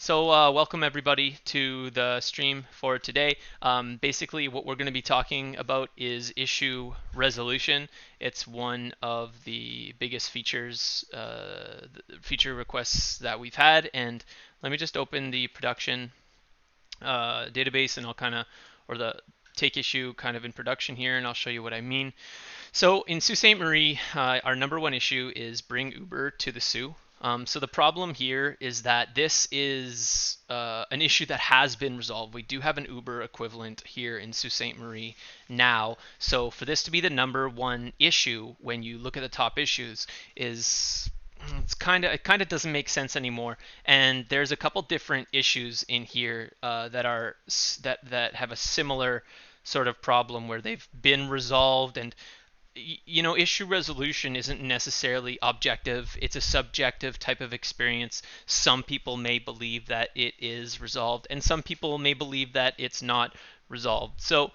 Welcome everybody to the stream for today. Basically, what we're going to be talking about is issue resolution. It's one of the biggest feature requests that we've had. And let me just open the production database, and I'll or the take issue kind of in production here, and I'll show you what I mean. So in Sault Ste. Marie, our number one issue is bring Uber to the Sault. So the problem here is that this is an issue that has been resolved. We do have an Uber equivalent here in Sault Ste. Marie now. So for this to be the number one issue when you look at the top issues is it kind of doesn't make sense anymore. And there's a couple different issues in here that have a similar sort of problem where they've been resolved. And issue resolution isn't necessarily objective. It's a subjective type of experience. Some people may believe that it is resolved, and some people may believe that it's not resolved. So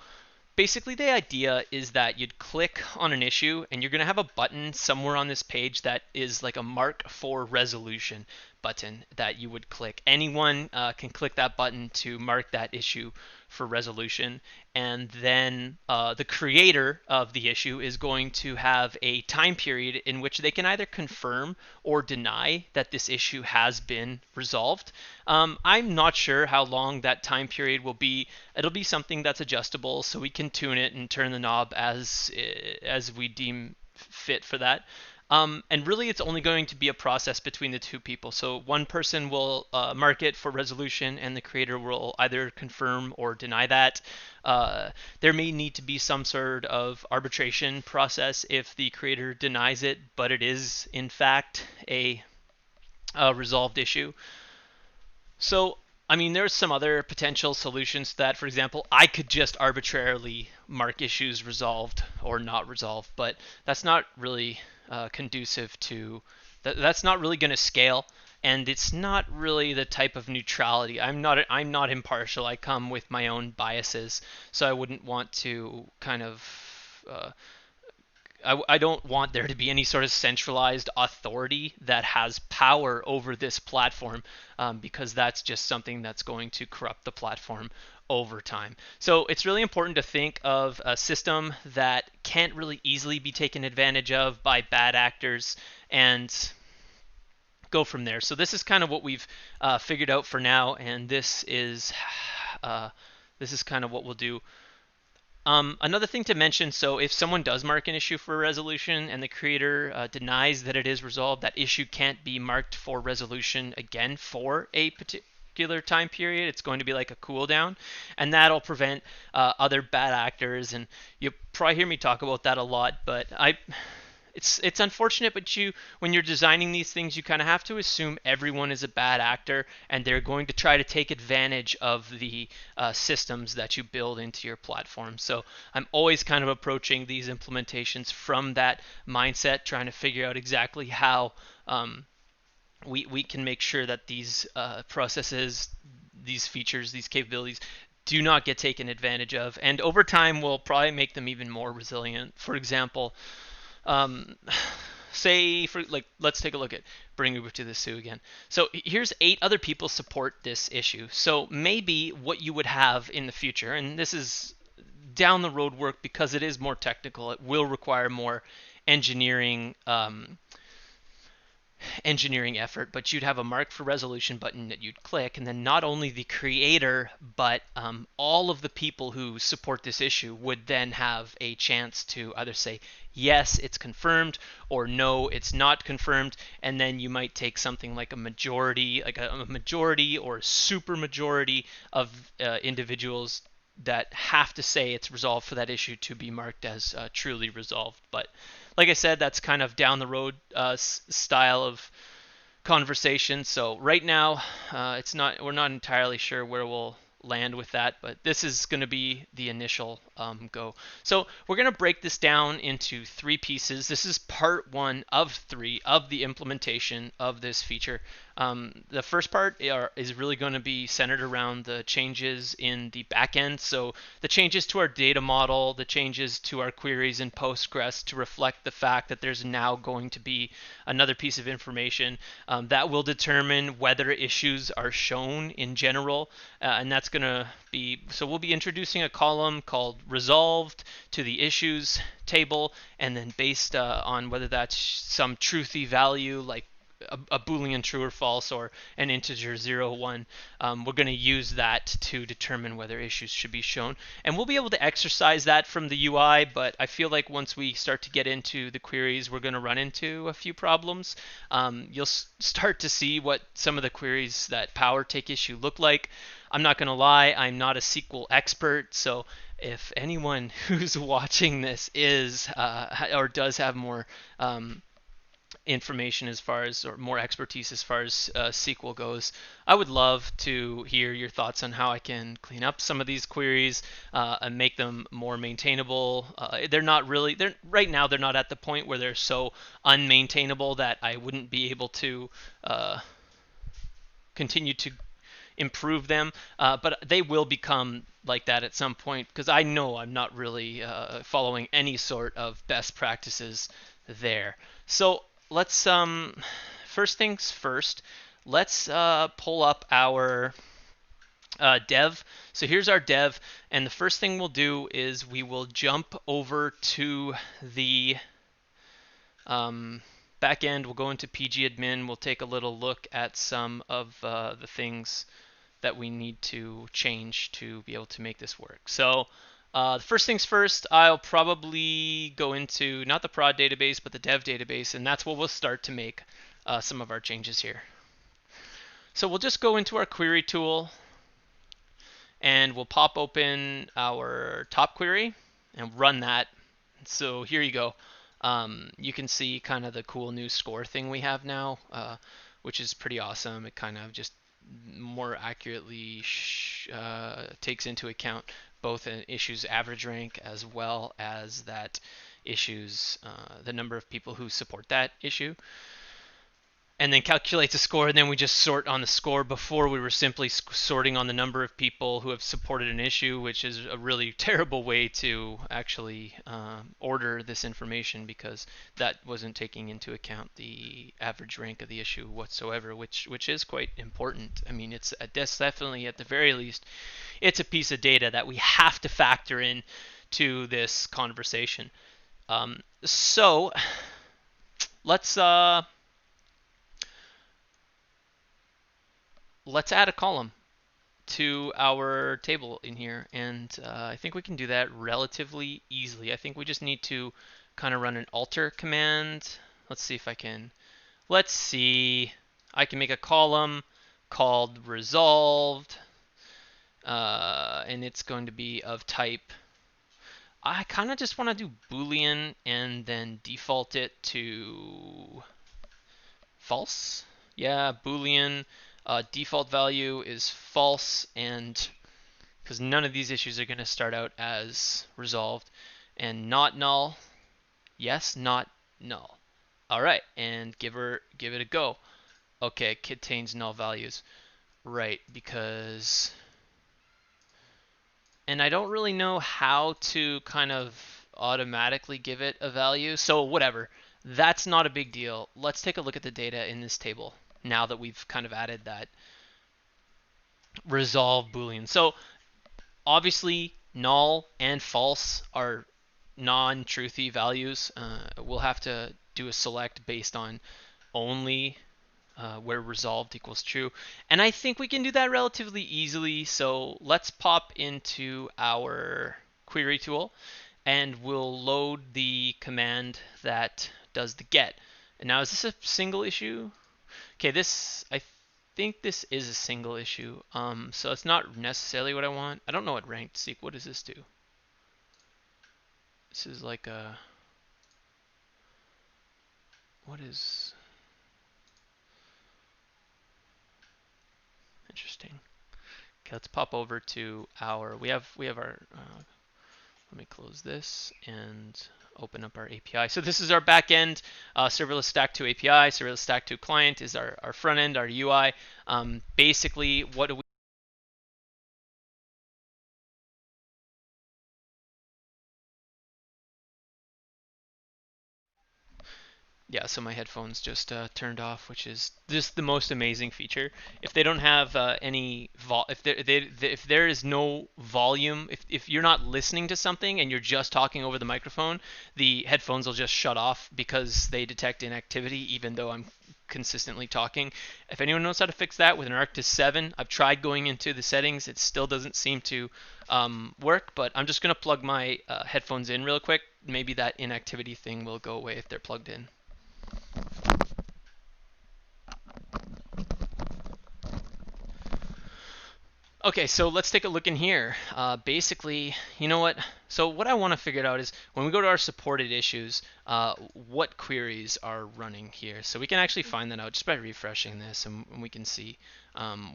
basically the idea is that you'd click on an issue and you're going to have a button somewhere on this page that is like a mark for resolution button that you would click. Anyone can click that button to mark that issue for resolution, and then the creator of the issue is going to have a time period in which they can either confirm or deny that this issue has been resolved. I'm not sure how long that time period will be. It'll be something that's adjustable, so we can tune it and turn the knob as we deem fit for that. And really, it's only going to be a process between the two people. So one person will mark it for resolution, and the creator will either confirm or deny that. There may need to be some sort of arbitration process if the creator denies it, but it is, in fact, a resolved issue. So, I mean, there's some other potential solutions to that. For example, I could just arbitrarily mark issues resolved or not resolved, but that's not really conducive to that's not really going to scale, and it's not really the type of neutrality. I'm not impartial. I come with my own biases, so I wouldn't want to kind of I don't want there to be any sort of centralized authority that has power over this platform, because that's just something that's going to corrupt the platform over time. So it's really important to think of a system that can't really easily be taken advantage of by bad actors and go from there. So this is kind of what we've figured out for now, and this is kind of what we'll do. Another thing to mention, so if someone does mark an issue for resolution and the creator denies that it is resolved, that issue can't be marked for resolution again for a particular time period. It's going to be like a cooldown, and that'll prevent other bad actors. And you'll probably hear me talk about that a lot, but it's unfortunate, but when you're designing these things, you kind of have to assume everyone is a bad actor, and they're going to try to take advantage of the systems that you build into your platform. So I'm always kind of approaching these implementations from that mindset, trying to figure out exactly how we can make sure that these processes, these features, these capabilities do not get taken advantage of, and over time we'll probably make them even more resilient. For example, let's take a look at bring Uber to the Sault again. So here's 8 other people support this issue. So maybe what you would have in the future, and this is down the road work because it is more technical, it will require more engineering effort, but you'd have a mark for resolution button that you'd click, and then not only the creator, but all of the people who support this issue would then have a chance to either say, yes, it's confirmed, or no, it's not confirmed, and then you might take something like a majority or a super majority of individuals that have to say it's resolved for that issue to be marked as truly resolved. But like I said, that's kind of down the road style of conversation. So right now, we're not entirely sure where we'll land with that, but this is going to be the initial go. So we're going to break this down into 3 pieces. This is part 1 of 3 of the implementation of this feature. The first part is really going to be centered around the changes in the backend. So the changes to our data model, the changes to our queries in Postgres to reflect the fact that there's now going to be another piece of information that will determine whether issues are shown in general. And that's going to be, so we'll be introducing a column called resolved to the issues table, and then based on whether that's some truthy value like a Boolean true or false or an integer 0, 1, we're going to use that to determine whether issues should be shown. And we'll be able to exercise that from the UI, but I feel like once we start to get into the queries, we're going to run into a few problems. You'll start to see what some of the queries that power take issue look like. I'm not going to lie, I'm not a SQL expert, so if anyone who's watching this is or does have more information as far as, or more expertise as far as SQL goes, I would love to hear your thoughts on how I can clean up some of these queries and make them more maintainable. They're not really, they're right now they're not at the point where they're so unmaintainable that I wouldn't be able to continue to improve them, but they will become like that at some point because I know I'm not really following any sort of best practices there. So let's first things first. Let's pull up our dev. So here's our dev, and the first thing we'll do is we will jump over to the backend. We'll go into pgadmin. We'll take a little look at some of the things that we need to change to be able to make this work. So the first things first, I'll probably go into not the prod database, but the dev database, and that's where we'll start to make some of our changes here. So we'll just go into our query tool, and we'll pop open our top query and run that. So here you go. You can see kind of the cool new score thing we have now, which is pretty awesome. It kind of just more accurately takes into account both an issue's average rank as well as that issue's the number of people who support that issue, and then calculates a score, and then we just sort on the score. Before, we were simply sorting on the number of people who have supported an issue, which is a really terrible way to actually order this information, because that wasn't taking into account the average rank of the issue whatsoever, which is quite important. I mean, it's definitely, at the very least, it's a piece of data that we have to factor in to this conversation. So let's add a column to our table in here, and I think we can do that relatively easily. I think we just need to kind of run an alter command. Let's see if I can. Let's see. I can make a column called resolved, and it's going to be of type. I kind of just want to do Boolean and then default it to false. Yeah, Boolean. Default value is false, and because none of these issues are going to start out as resolved. And not null. Yes, not null. All right, and give it a go. Okay, contains null values. Right, because, and I don't really know how to kind of automatically give it a value. So whatever, that's not a big deal. Let's take a look at the data in this table now that we've kind of added that resolve Boolean. So obviously, null and false are non-truthy values. We'll have to do a select based on only where resolved equals true. And I think we can do that relatively easily. So let's pop into our query tool, and we'll load the command that does the get. And now, is this a single issue? Okay, I think this is a single issue. So it's not necessarily what I want. I don't know what ranked seek. What does this do? This is like a, what is, interesting. Okay, let's pop over to our, we have our Let me close this and open up our API. So this is our backend, serverless stack to API, serverless stack to client is our front end, our UI. Basically, what do we Yeah, so my headphones just turned off, which is just the most amazing feature. If they don't have if there is no volume, if you're not listening to something and you're just talking over the microphone, the headphones will just shut off because they detect inactivity, even though I'm consistently talking. If anyone knows how to fix that with an Arctis 7, I've tried going into the settings. It still doesn't seem to work, but I'm just gonna plug my headphones in real quick. Maybe that inactivity thing will go away if they're plugged in. Okay, so let's take a look in here. Basically, you know what? So what I want to figure out is when we go to our supported issues, what queries are running here. So we can actually find that out just by refreshing this, and we can see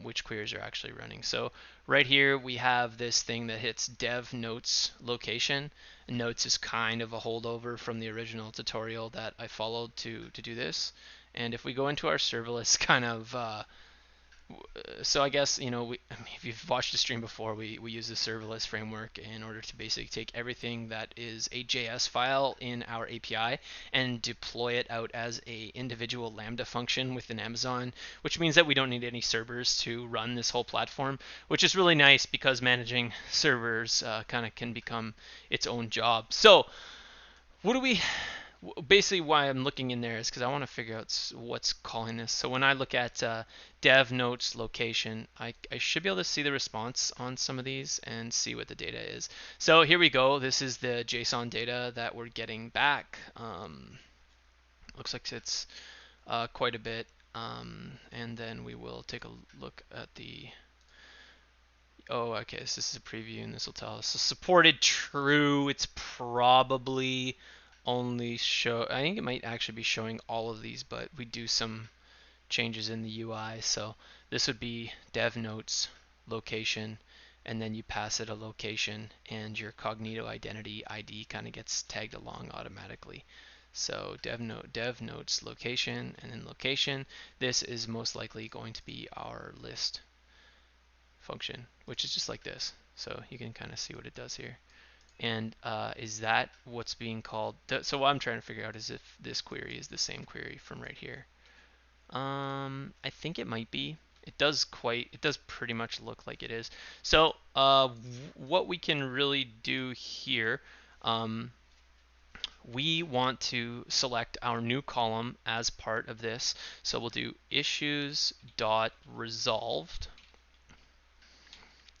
which queries are actually running. So right here we have this thing that hits dev notes location. Notes is kind of a holdover from the original tutorial that I followed to do this. And if we go into our serverless kind of so I guess, if you've watched the stream before, we use the serverless framework in order to basically take everything that is a JS file in our API and deploy it out as a individual Lambda function within Amazon, which means that we don't need any servers to run this whole platform, which is really nice because managing servers kind of can become its own job. So what do we basically why I'm looking in there is because I want to figure out what's calling this. So when I look at dev notes location, I should be able to see the response on some of these and see what the data is. So here we go. This is the JSON data that we're getting back. Looks like it's quite a bit. And then we will take a look at the Oh, okay. So this is a preview, and this will tell us. So supported true. It's probably only show. I think it might actually be showing all of these, but we do some changes in the UI. So this would be dev notes location, and then you pass it a location, and your Cognito identity ID kind of gets tagged along automatically. So dev notes location, and then location. This is most likely going to be our list function, which is just like this. So you can kind of see what it does here. And is that what's being called? So what I'm trying to figure out is if this query is the same query from right here. I think it might be. It does pretty much look like it is. So what we can really do here, we want to select our new column as part of this. So we'll do issues dot resolved.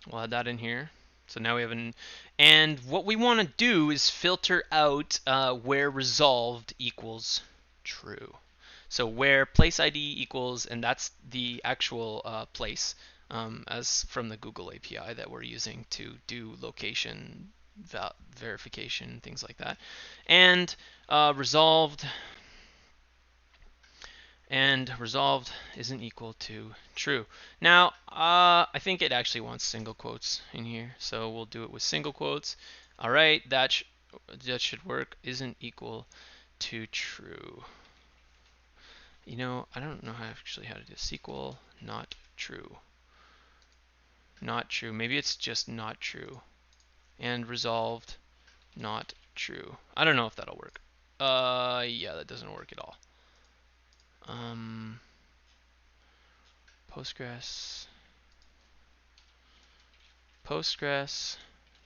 We'll add that in here. So now we have and what we want to do is filter out where resolved equals true. So where place ID equals, and that's the actual place as from the Google API that we're using to do location verification, things like that. And resolved isn't equal to true. Now, I think it actually wants single quotes in here, so we'll do it with single quotes. All right, that should work. Isn't equal to true. I don't know actually how to do SQL not true. Not true. Maybe it's just not true. And resolved not true. I don't know if that'll work. Yeah, that doesn't work at all. Postgres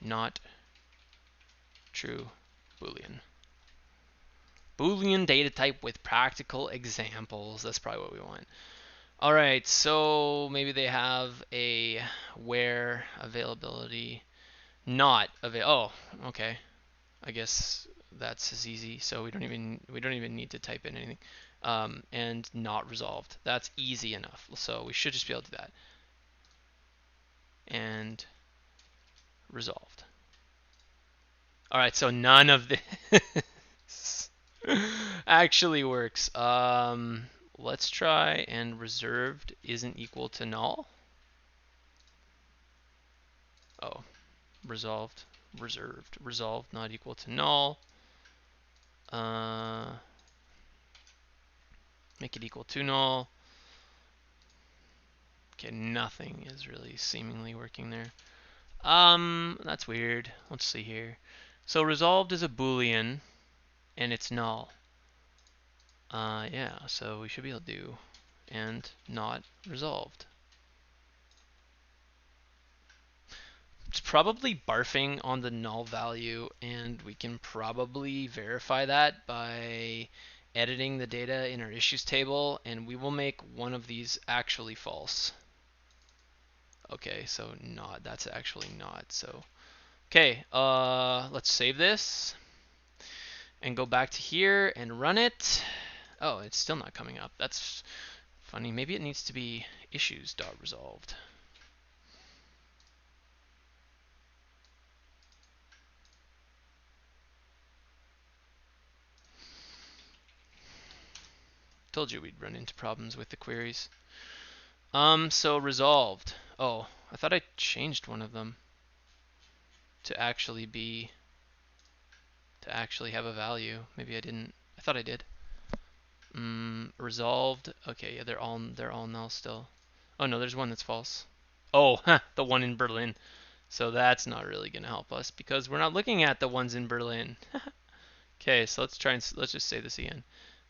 not true Boolean. Boolean data type with practical examples. That's probably what we want. All right, so maybe they have a where availability not available. Oh, okay. I guess that's as easy. So we don't even need to type in anything. And not resolved. That's easy enough. So we should just be able to do that. And resolved. All right, so none of this actually works. Let's try and reserved isn't equal to null. Oh, resolved. resolved not equal to null. Make it equal to null. Okay, nothing is really seemingly working there. That's weird. Let's see here. So resolved is a Boolean, and it's null. Yeah, so we should be able to do and not resolved. It's probably barfing on the null value, and we can probably verify that by editing the data in our issues table, and we will make one of these actually false. Okay, so not, that's actually not. So, okay, let's save this and go back to here and run it. Oh, it's still not coming up. That's funny. Maybe it needs to be issues.resolved. Told you we'd run into problems with the queries. So resolved. Oh, I thought I changed one of them to actually have a value. Maybe I didn't. I thought I did. Resolved. Okay, yeah, they're all null still. Oh no, there's one that's false. Oh, the one in Berlin. So that's not really going to help us because we're not looking at the ones in Berlin. Okay, so let's just say this again.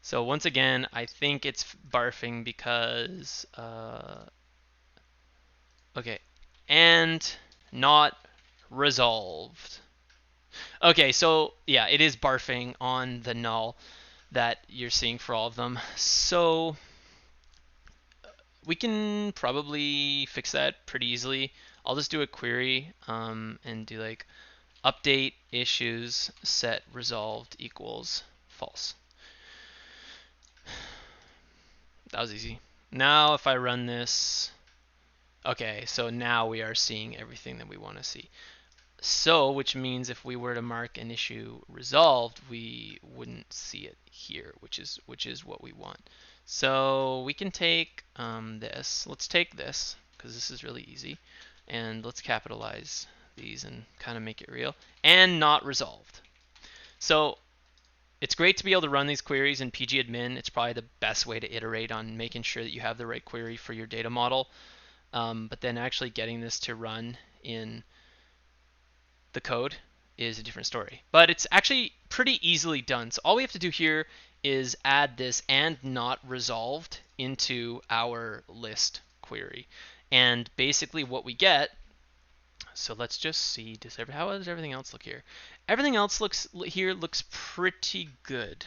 So once again, I think it's barfing because okay, and not resolved. Okay, so yeah, it is barfing on the null that you're seeing for all of them. So we can probably fix that pretty easily. I'll just do a query and do like update issues set resolved equals false. That was easy. Now if I run this, okay, so now we are seeing everything that we want to see. So, which means if we were to mark an issue resolved, we wouldn't see it here, which is what we want. So we can take this. Let's take this because this is really easy, and let's capitalize these and kind of make it real. And not resolved. So it's great to be able to run these queries in pgadmin. It's probably the best way to iterate on making sure that you have the right query for your data model. But then actually getting this to run in the code is a different story. But it's actually pretty easily done. So all we have to do here is add this and not resolved into our list query. And basically what we get, so let's just see, how does everything else look here? Everything else looks pretty good.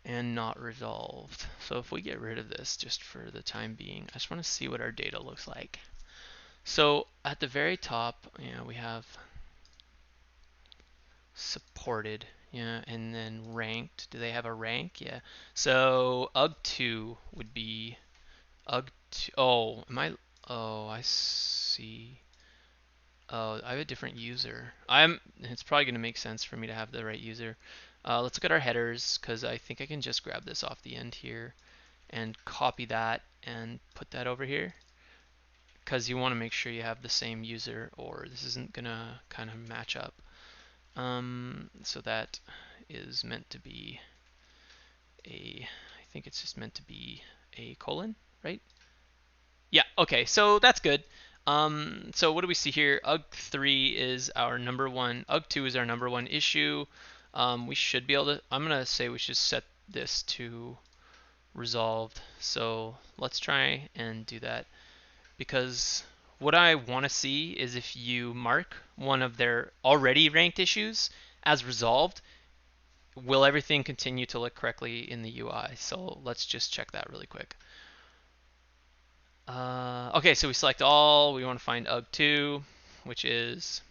And not resolved. So if we get rid of this just for the time being, I just want to see what our data looks like. So at the very top, we have supported, and then ranked. Do they have a rank? Yeah. So UG2 would be UG2. Oh, Oh, I see. Oh, I have a different user. It's probably going to make sense for me to have the right user. Let's look at our headers because I think I can just grab this off the end here and copy that and put that over here. Because you want to make sure you have the same user or this isn't going to kind of match up. So that is meant to be I think it's just meant to be a colon, right? Yeah, okay, so that's good. So what do we see here? UG3 is our number one, UG2 is our number one issue. We should be able to, I'm going to say we should set this to resolved. So let's try and do that. Because what I want to see is if you mark one of their already ranked issues as resolved, will everything continue to look correctly in the UI? So let's just check that really quick. Okay, so we select all. We want to find UG2, which is,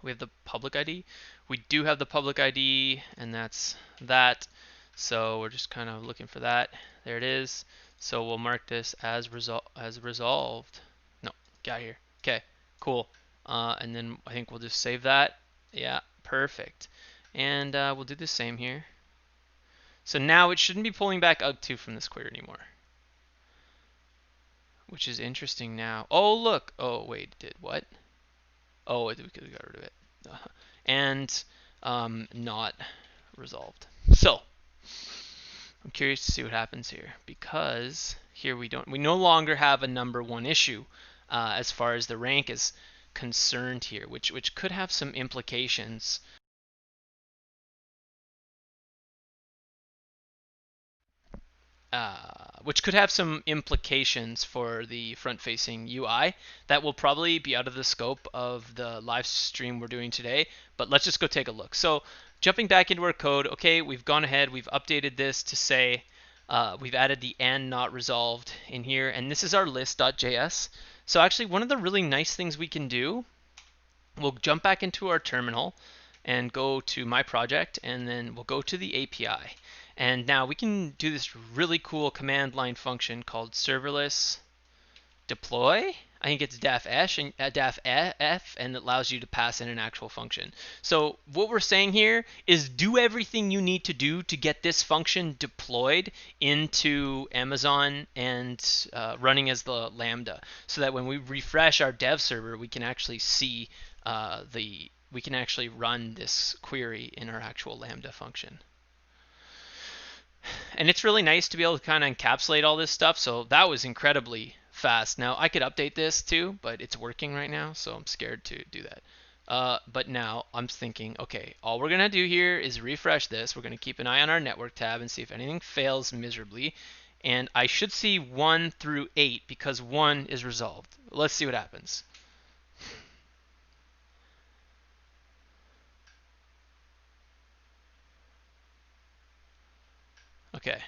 we have the public ID. We do have the public ID, and that's that. So we're just kind of looking for that. There it is. So we'll mark this as resolved. No, get out of here. Okay, cool. And then I think we'll just save that. Yeah, perfect. And we'll do the same here. So now it shouldn't be pulling back UG2 from this query anymore. which is interesting now. Oh, look. Oh, wait, it did what? Oh, we got rid of it. And not resolved. So I'm curious to see what happens here, because here we no longer have a number one issue as far as the rank is concerned here, which could have some implications. Which could have some implications for the front-facing UI that will probably be out of the scope of the live stream we're doing today, but let's just go take a look. So jumping back into our code, okay, we've gone ahead, we've updated this to say we've added the and not resolved in here, and this is our list.js. So actually one of the really nice things we can do, we'll jump back into our terminal and go to my project, and then we'll go to the API. And now we can do this really cool command line function called serverless deploy. I think it's def f, and it allows you to pass in an actual function. So what we're saying here is do everything you need to do to get this function deployed into Amazon and running as the Lambda, so that when we refresh our dev server, we can actually see we can actually run this query in our actual Lambda function. And it's really nice to be able to kind of encapsulate all this stuff. So that was incredibly fast. Now I could update this too, but it's working right now, so I'm scared to do that. But now I'm thinking, okay, all we're gonna do here is refresh this. We're gonna keep an eye on our network tab and see if anything fails miserably. And I should see 1 through 8 because 1 is resolved. Let's see what happens. Okay,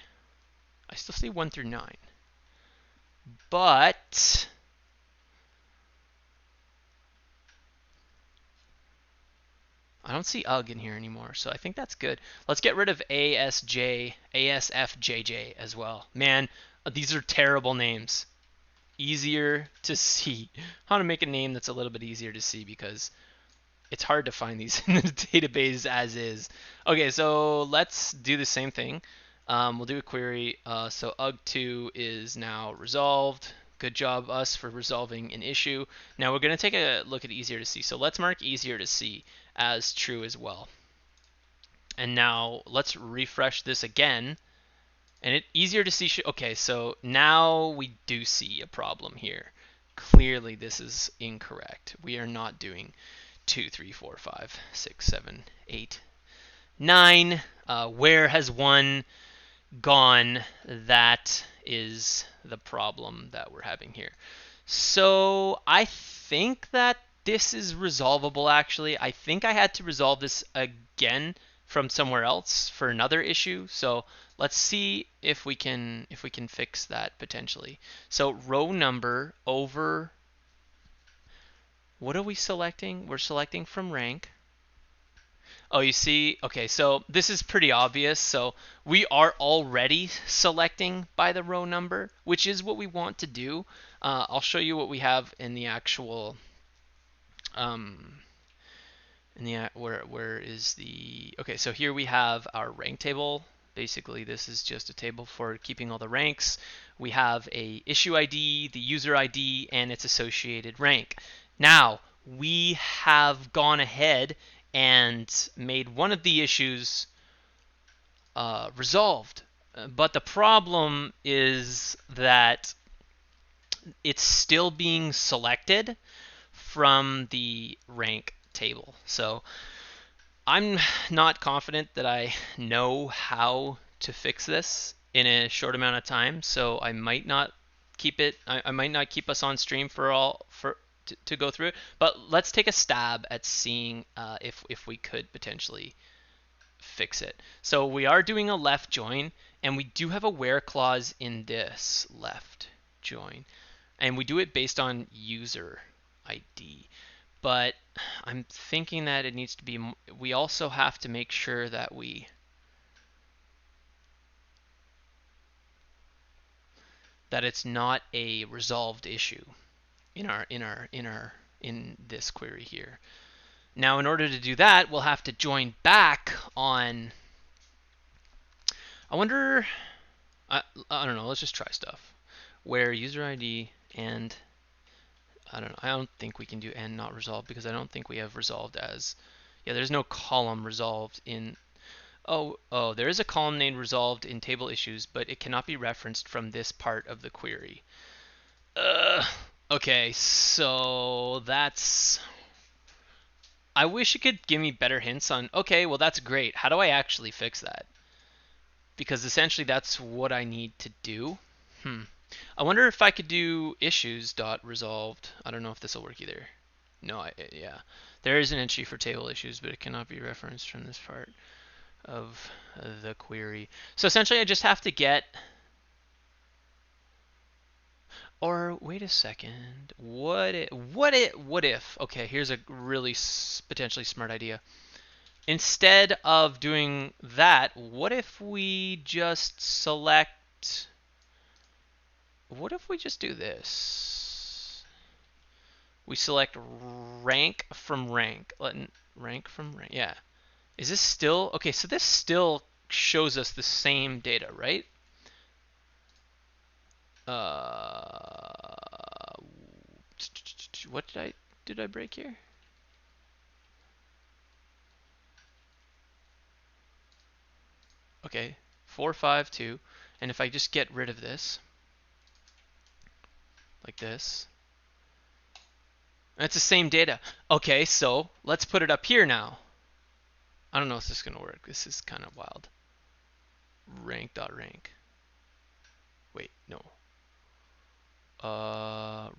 I still see 1 through 9. But I don't see UG in here anymore, so I think that's good. Let's get rid of ASFJJ as well. Man, these are terrible names. Easier to see. How to make a name that's a little bit easier to see, because it's hard to find these in the database as is. Okay, so let's do the same thing. We'll do a query. So UG2 is now resolved. Good job, us, for resolving an issue. Now we're going to take a look at easier to see. So let's mark easier to see as true as well. And now let's refresh this again. And it easier to see. Okay, so now we do see a problem here. Clearly, this is incorrect. We are not doing 2, 3, 4, 5, 6, 7, 8, 9. Where has 1 gone? That is the problem that we're having here. So I think that this is resolvable, actually. I think I had to resolve this again from somewhere else for another issue. So let's see if we can fix that potentially. So row number over, what are we selecting? We're selecting from rank. Oh, you see, okay, so this is pretty obvious. So we are already selecting by the row number, which is what we want to do. I'll show you what we have in the actual, where is the, okay, so here we have our rank table. Basically, this is just a table for keeping all the ranks. We have a issue ID, the user ID, and its associated rank. Now, we have gone ahead and made one of the issues resolved. But the problem is that it's still being selected from the rank table. So I'm not confident that I know how to fix this in a short amount of time, so I might not keep it. I might not keep us on stream to go through it. But let's take a stab at seeing if we could potentially fix it. So we are doing a left join, and we do have a where clause in this left join, and we do it based on user ID. But I'm thinking that it needs to be, we also have to make sure that that it's not a resolved issue in this query here. Now, in order to do that, we'll have to join back on, I wonder, I don't know, let's just try stuff. Where user ID and I don't know. I don't think we can do and not resolved because I don't think we have resolved as. Yeah, there's no column resolved in. Oh, there is a column named resolved in table issues, but it cannot be referenced from this part of the query. Okay, so that's. I wish you could give me better hints on. Okay, well that's great. How do I actually fix that? Because essentially that's what I need to do. I wonder if I could do issues dot resolved. I don't know if this will work either. No, yeah. There is an entry for table issues, but it cannot be referenced from this part of the query. So essentially I just have to get, or wait a second. What if, okay, here's a really potentially smart idea. Instead of doing that, what if we just select, what if we just do this? We select rank from rank. Rank from rank. Yeah. Is this still okay? So this still shows us the same data, right? What did I break here? Okay, 452, and if I just get rid of this, like this, it's the same data. Okay, so let's put it up here now. I don't know if this is gonna work. This is kind of wild. Rank.rank. Wait, no.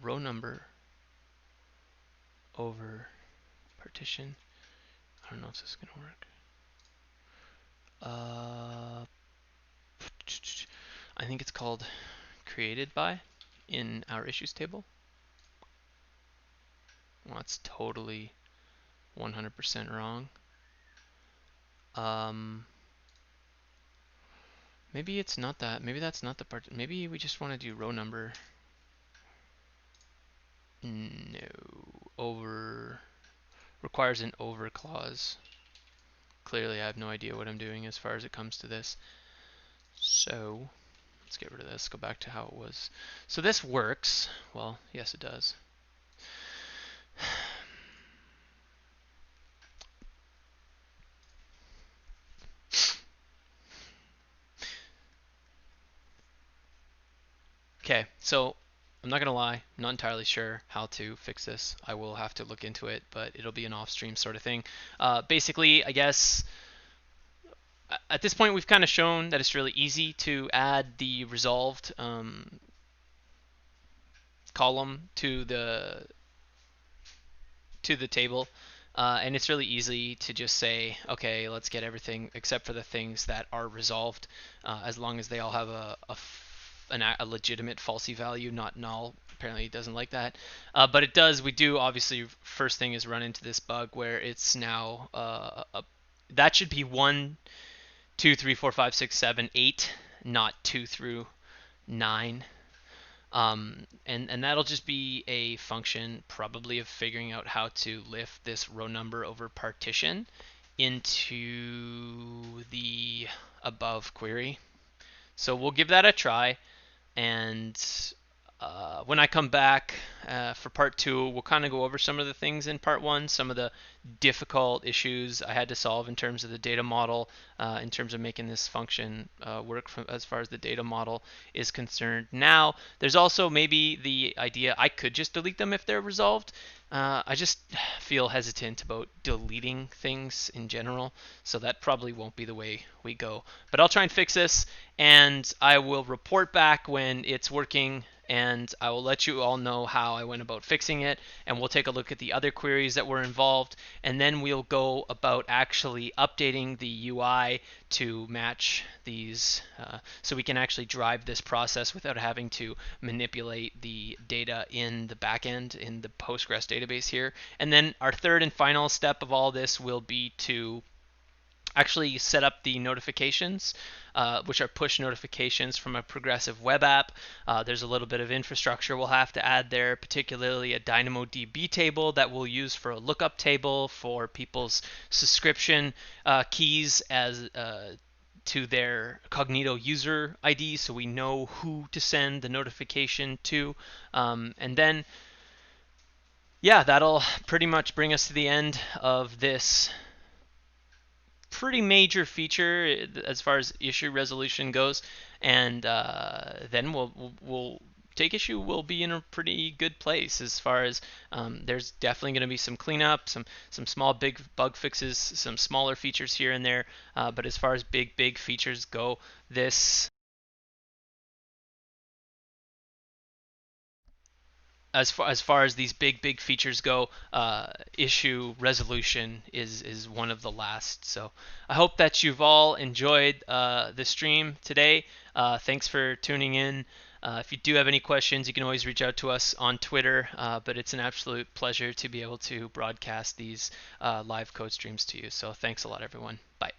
Row number over partition. I don't know if this is gonna work. I think it's called created by in our issues table. Well, that's totally 100% wrong. Maybe it's not that. Maybe that's not the part. Maybe we just want to do row number. No. Over requires an over clause. Clearly, I have no idea what I'm doing as far as it comes to this. So let's get rid of this. Go back to how it was. So this works. Well, yes, it does. Okay, so I'm not gonna lie, I'm not entirely sure how to fix this. I will have to look into it, but it'll be an off-stream sort of thing. Basically, I guess at this point we've kind of shown that it's really easy to add the resolved column to the table. And it's really easy to just say, okay, let's get everything except for the things that are resolved, as long as they all have a legitimate falsy value, not null. Apparently it doesn't like that. But it does, we do obviously, first thing is run into this bug where it's now, that should be 1, 2, 3, 4, 5, 6, 7, 8, not 2 through 9. And that'll just be a function probably of figuring out how to lift this row number over partition into the above query. So we'll give that a try, and when I come back for part 2, we'll kind of go over some of the things in part 1, some of the difficult issues I had to solve in terms of the data model, in terms of making this function work as far as the data model is concerned. Now, there's also maybe the idea I could just delete them if they're resolved. I just feel hesitant about deleting things in general, so that probably won't be the way we go. But I'll try and fix this, and I will report back when it's working, and I will let you all know how I went about fixing it, and we'll take a look at the other queries that were involved, and then we'll go about actually updating the UI to match these, so we can actually drive this process without having to manipulate the data in the backend in the Postgres database here. And then our third and final step of all this will be to actually set up the notifications, which are push notifications from a progressive web app. There's a little bit of infrastructure we'll have to add there, particularly a DynamoDB table that we'll use for a lookup table for people's subscription keys as to their Cognito user ID, so we know who to send the notification to. And then, yeah, that'll pretty much bring us to the end of this pretty major feature as far as issue resolution goes. And then we'll take issue will be in a pretty good place as far as there's definitely going to be some cleanup, some small big bug fixes, some smaller features here and there. But as far as big features go, this as far as these big features go, issue resolution is one of the last. So I hope that you've all enjoyed the stream today. Thanks for tuning in. If you do have any questions, you can always reach out to us on Twitter. But it's an absolute pleasure to be able to broadcast these live code streams to you. So thanks a lot, everyone. Bye.